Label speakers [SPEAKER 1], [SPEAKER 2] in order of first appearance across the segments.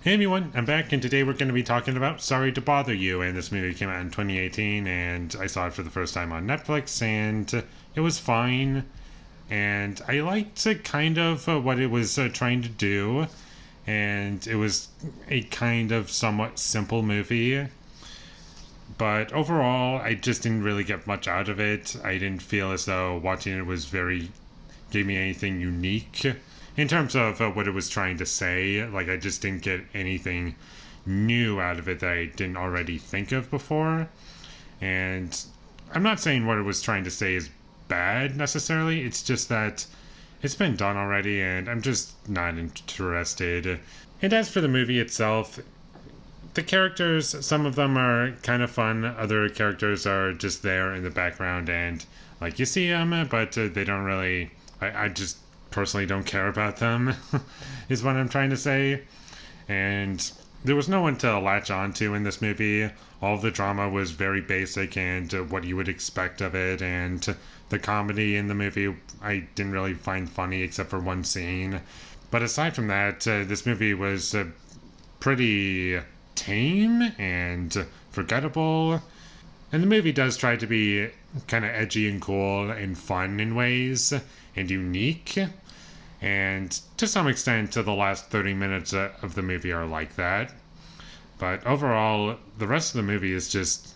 [SPEAKER 1] Hey everyone, I'm back, and today we're going to be talking about Sorry to Bother You. And this movie came out in 2018, and I saw it for the first time on Netflix, and it was fine. And I liked kind of what it was trying to do, and it was a kind of somewhat simple movie. But overall, I just didn't really get much out of it. I didn't feel as though watching it gave me anything unique in terms of what it was trying to say. Like, I just didn't get anything new out of it that I didn't already think of before. And I'm not saying what it was trying to say is bad necessarily, it's just that it's been done already and I'm just not interested. And as for the movie itself, the characters, some of them are kind of fun, other characters are just there in the background and like you see them, but they don't really. I just personally don't care about them, is what I'm trying to say. And there was no one to latch onto in this movie. All the drama was very basic and what you would expect of it, and the comedy in the movie I didn't really find funny except for one scene. But aside from that, this movie was pretty tame and forgettable. And the movie does try to be kind of edgy and cool and fun in ways and unique. And to some extent, the last 30 minutes of the movie are like that. But overall, the rest of the movie is just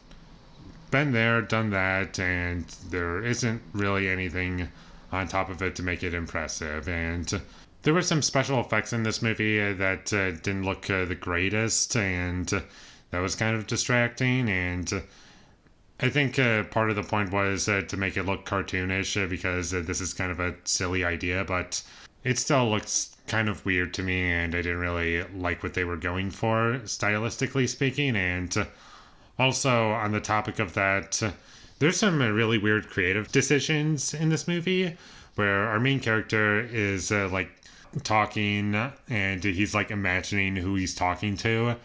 [SPEAKER 1] been there, done that, and there isn't really anything on top of it to make it impressive. And there were some special effects in this movie that didn't look the greatest, and that was kind of distracting. And I think part of the point was to make it look cartoonish because this is kind of a silly idea, but it still looks kind of weird to me, and I didn't really like what they were going for, stylistically speaking. And also, on the topic of that, there's some really weird creative decisions in this movie where our main character is like talking and he's like imagining who he's talking to,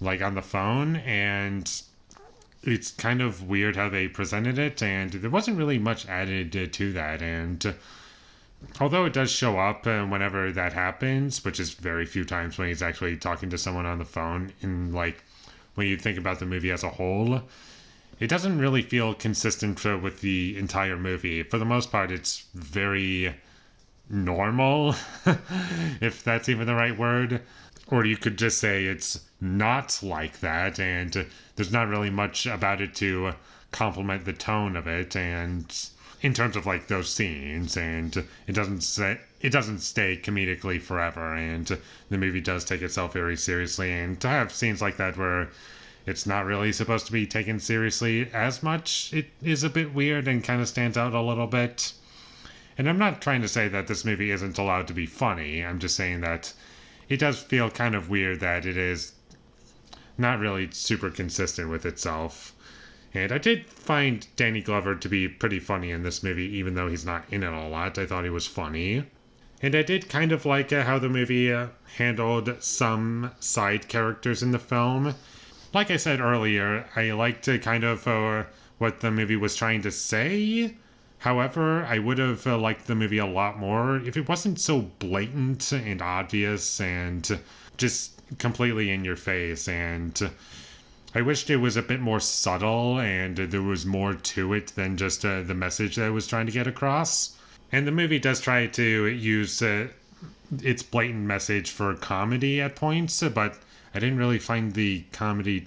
[SPEAKER 1] like on the phone, and it's kind of weird how they presented it, and there wasn't really much added to that. And although it does show up whenever that happens, which is very few times when he's actually talking to someone on the phone, in like when you think about the movie as a whole, it doesn't really feel consistent with the entire movie. For the most part, it's very normal, if that's even the right word. Or you could just say it's not like that, and there's not really much about it to complement the tone of it, and in terms of like those scenes, and it doesn't stay comedically forever, and the movie does take itself very seriously, and to have scenes like that where it's not really supposed to be taken seriously as much, it is a bit weird and kind of stands out a little bit. And I'm not trying to say that this movie isn't allowed to be funny, I'm just saying that it does feel kind of weird that it is not really super consistent with itself. And I did find Danny Glover to be pretty funny in this movie, even though he's not in it a lot. I thought he was funny. And I did kind of like how the movie handled some side characters in the film. Like I said earlier, I liked kind of what the movie was trying to say. However, I would have liked the movie a lot more if it wasn't so blatant and obvious and just completely in your face. And I wished it was a bit more subtle and there was more to it than just the message that I was trying to get across. And the movie does try to use its blatant message for comedy at points, but I didn't really find the comedy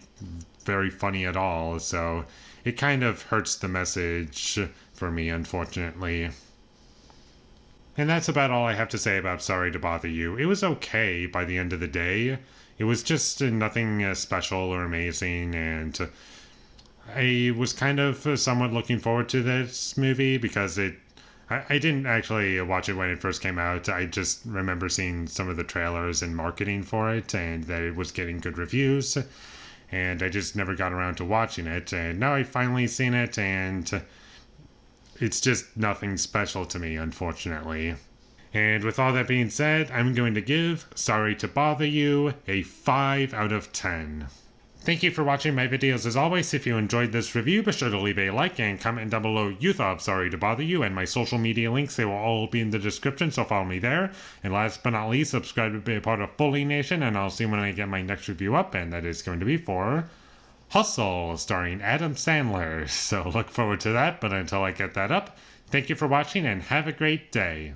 [SPEAKER 1] very funny at all, so it kind of hurts the message for me, unfortunately. And that's about all I have to say about Sorry to Bother You. It was okay by the end of the day. It was just nothing special or amazing, and I was kind of somewhat looking forward to this movie because I didn't actually watch it when it first came out. I just remember seeing some of the trailers and marketing for it, and that it was getting good reviews, and I just never got around to watching it. And now I've finally seen it, and it's just nothing special to me, unfortunately. And with all that being said, I'm going to give Sorry to Bother You a 5 out of 10. Thank you for watching my videos as always. If you enjoyed this review, be sure to leave a like and comment down below you thought of Sorry to Bother You, and my social media links, they will all be in the description, so follow me there. And last but not least, subscribe to be a part of Foley Nation, and I'll see when I get my next review up, and that is going to be for Hustle, starring Adam Sandler. So look forward to that, but until I get that up, thank you for watching and have a great day.